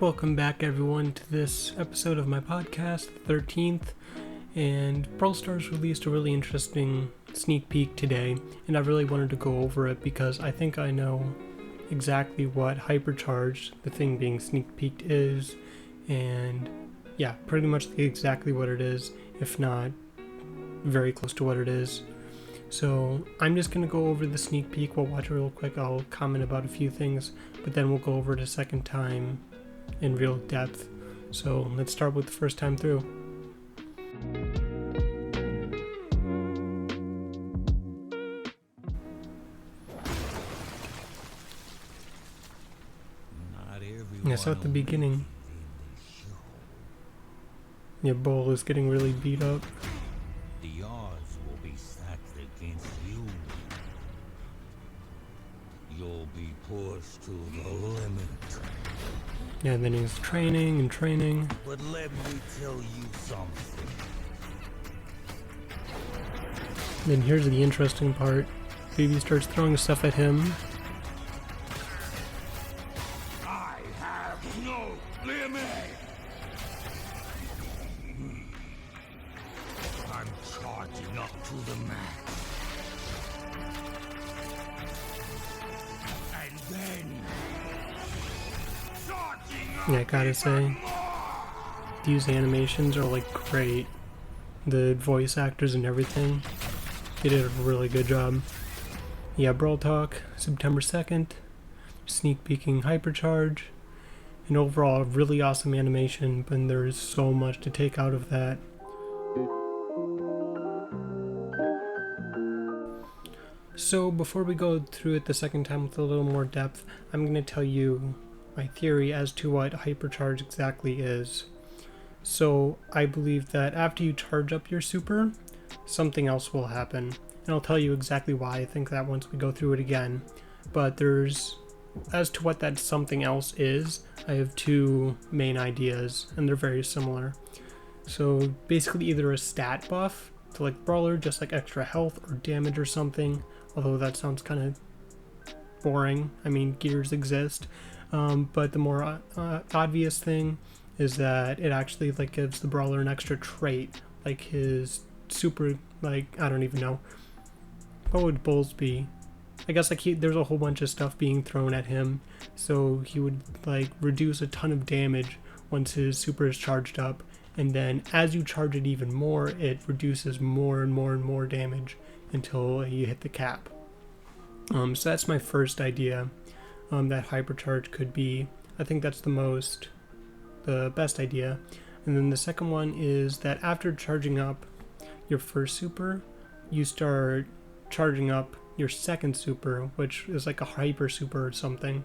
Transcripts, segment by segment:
Welcome back everyone to this episode of my podcast, the 13th, and Brawl Stars released a really interesting sneak peek today, and I really wanted to go over it because I think I know exactly what Hypercharged, the thing being sneak peeked, is, and yeah, pretty much exactly what it is, if not very close to what it is. So I'm just going to go over the sneak peek, we'll watch it real quick, I'll comment about a few things, but then we'll go over it a second time in real depth. So let's start with the first time through. Yeah, so at the beginning, your Bull is getting really beat up. The odds will be stacked against you. You'll be pushed to the limit. Yeah, and then he's training and training. But let me tell you something. Then here's the interesting part. Baby starts throwing stuff at him. I have no limit. I'm charging up to the max. And then Yeah, I gotta say, these animations are like great. The voice actors and everything, they did a really good job. Yeah, Brawl Talk, September 2nd, sneak peeking Hypercharge, and overall really awesome animation, but there's so much to take out of that. So before we go through it the second time with a little more depth, I'm going to tell you my theory as to what Hypercharge exactly is. So I believe that after you charge up your super, something else will happen. And I'll tell you exactly why I think that once we go through it again. But as to what that something else is, I have two main ideas, and they're very similar. So basically either a stat buff to like Brawler, just like extra health or damage or something, although that sounds kind of boring. I mean, gears exist. But the more obvious thing is that it actually like gives the Brawler an extra trait, like his super, like, I don't even know. What would Bulls be? I guess like there's a whole bunch of stuff being thrown at him, so he would like reduce a ton of damage once his super is charged up, and then as you charge it even more, it reduces more and more and more damage until you hit the cap. So that's my first idea. That Hypercharge could be. I think that's the best idea. And then the second one is that after charging up your first super, you start charging up your second super, which is like a hyper super or something.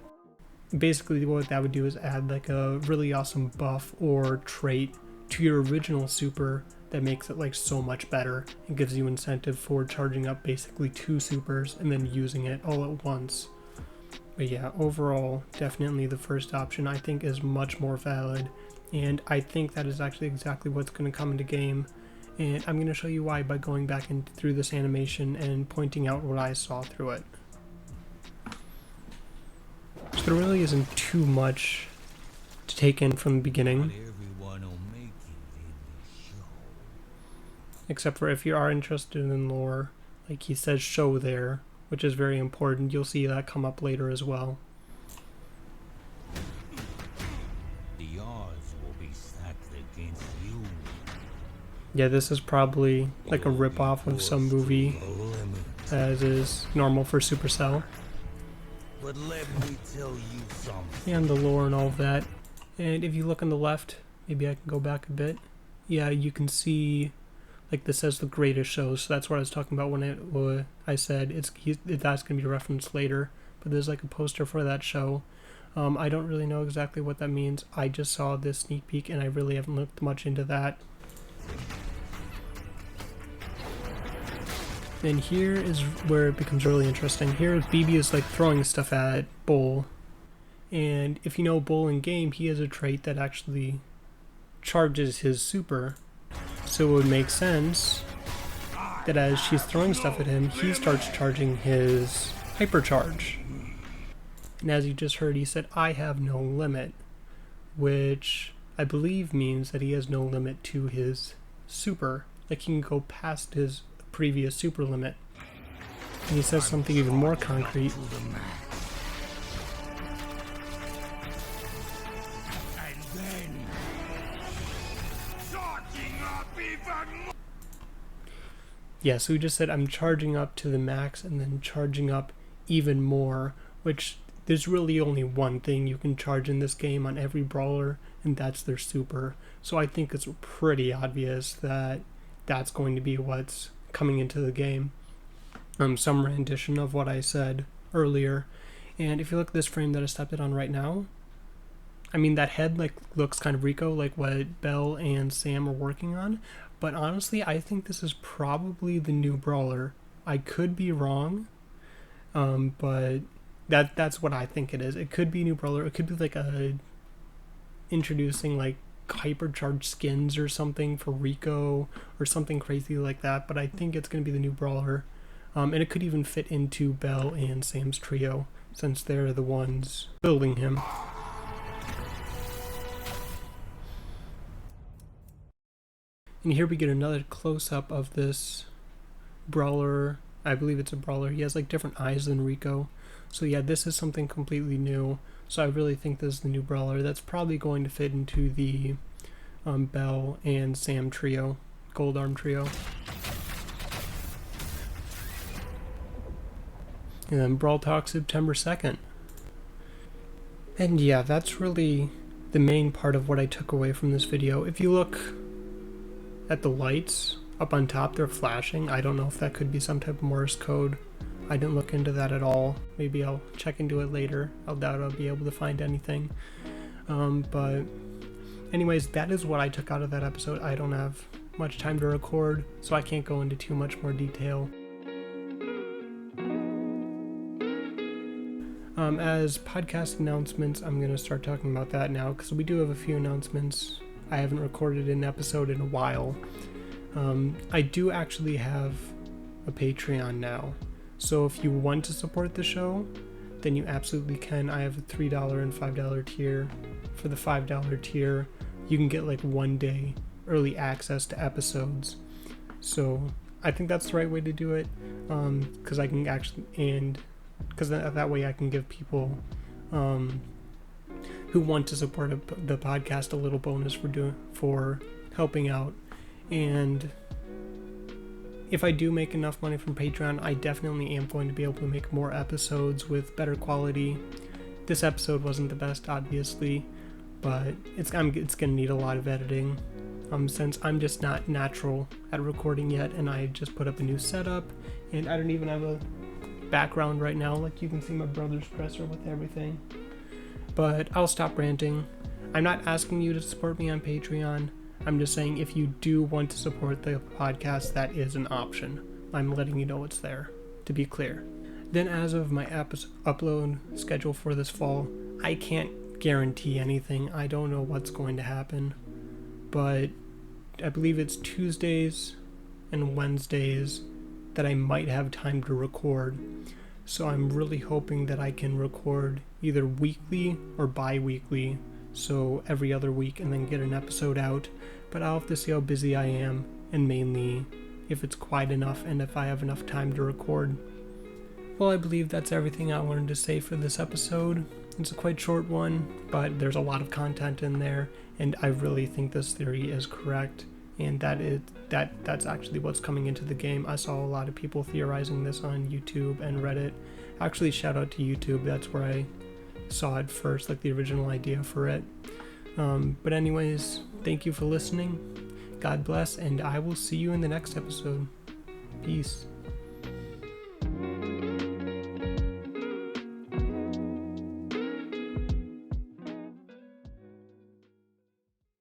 Basically what that would do is add like a really awesome buff or trait to your original super that makes it like so much better. It gives you incentive for charging up basically two supers and then using it all at once. But yeah, overall, definitely the first option I think is much more valid, and I think that is actually exactly what's going to come into game, and I'm going to show you why by going back through this animation and pointing out what I saw through it. So there really isn't too much to take in from the beginning, except for if you are interested in lore, like he says show there, which is very important. You'll see that come up later as well. The odds will be stacked against you. Yeah, this is probably like a rip-off of some movie, as is normal for Supercell. But let me tell you something. And the lore and all of that. And if you look on the left, maybe I can go back a bit. Yeah, you can see, like this says the greatest shows, so that's what I was talking about when I said that's going to be referenced later. But there's like a poster for that show. I don't really know exactly what that means. I just saw this sneak peek and I really haven't looked much into that. And here is where it becomes really interesting. Here BB is like throwing stuff at Bull. And if you know Bull in game, he has a trait that actually charges his super. So it would make sense that as she's throwing stuff at him, he starts charging his Hypercharge. And as you just heard, he said, I have no limit. which I believe means that he has no limit to his super. Like, he can go past his previous super limit. And he says something even more concrete. And then charging up even more. Yeah, so he just said, I'm charging up to the max and then charging up even more, which there's really only one thing you can charge in this game on every brawler, and that's their super. So I think it's pretty obvious that that's going to be what's coming into the game. Some rendition of what I said earlier. And if you look at this frame that I stepped it on right now, I mean, that head like looks kind of Rico, like what Belle and Sam are working on. But honestly, I think this is probably the new brawler. I could be wrong, but that's what I think it is. It could be new brawler. It could be like introducing like hypercharged skins or something for Rico or something crazy like that. But I think it's going to be the new brawler. And it could even fit into Belle and Sam's trio, since they're the ones building him. And here we get another close-up of this brawler. I believe it's a brawler. He has like different eyes than Rico. So yeah, this is something completely new. So I really think this is the new brawler. That's probably going to fit into the Belle and Sam trio, Gold Arm trio. And then Brawl Talk September 2nd. And yeah, that's really the main part of what I took away from this video. If you look at the lights up on top, they're flashing. I don't know if that could be some type of Morse code. I didn't look into that at all. Maybe I'll check into it later. I doubt I'll be able to find anything. But anyways, that is what I took out of that episode. I don't have much time to record, so I can't go into too much more detail. As podcast announcements, I'm going to start talking about that now, because we do have a few announcements. I haven't recorded an episode in a while. I do actually have a Patreon now. So if you want to support the show, then you absolutely can. I have a $3 and $5 tier. For the $5 tier, you can get like 1 day early access to episodes. So I think that's the right way to do it, because I can actually, and because that way I can give people who want to support the podcast a little bonus for helping out. And if I do make enough money from Patreon, I definitely am going to be able to make more episodes with better quality. This episode wasn't the best, obviously, but it's going to need a lot of editing, since I'm just not natural at recording yet, and I just put up a new setup, and I don't even have a background right now. Like, you can see my brother's dresser with everything. But I'll stop ranting. I'm not asking you to support me on Patreon. I'm just saying, if you do want to support the podcast, that is an option. I'm letting you know it's there, to be clear. Then, as of my upload schedule for this fall, I can't guarantee anything. I don't know what's going to happen, but I believe it's Tuesdays and Wednesdays that I might have time to record. So I'm really hoping that I can record either weekly or bi-weekly, so every other week, and then get an episode out. But I'll have to see how busy I am, and mainly if it's quiet enough and if I have enough time to record. Well, I believe that's everything I wanted to say for this episode. It's a quite short one, but there's a lot of content in there, and I really think this theory is correct, and that's actually what's coming into the game. I saw a lot of people theorizing this on YouTube and Reddit. Actually, shout out to YouTube. That's where I saw it first, like the original idea for it. But anyways, thank you for listening. God bless, and I will see you in the next episode. Peace.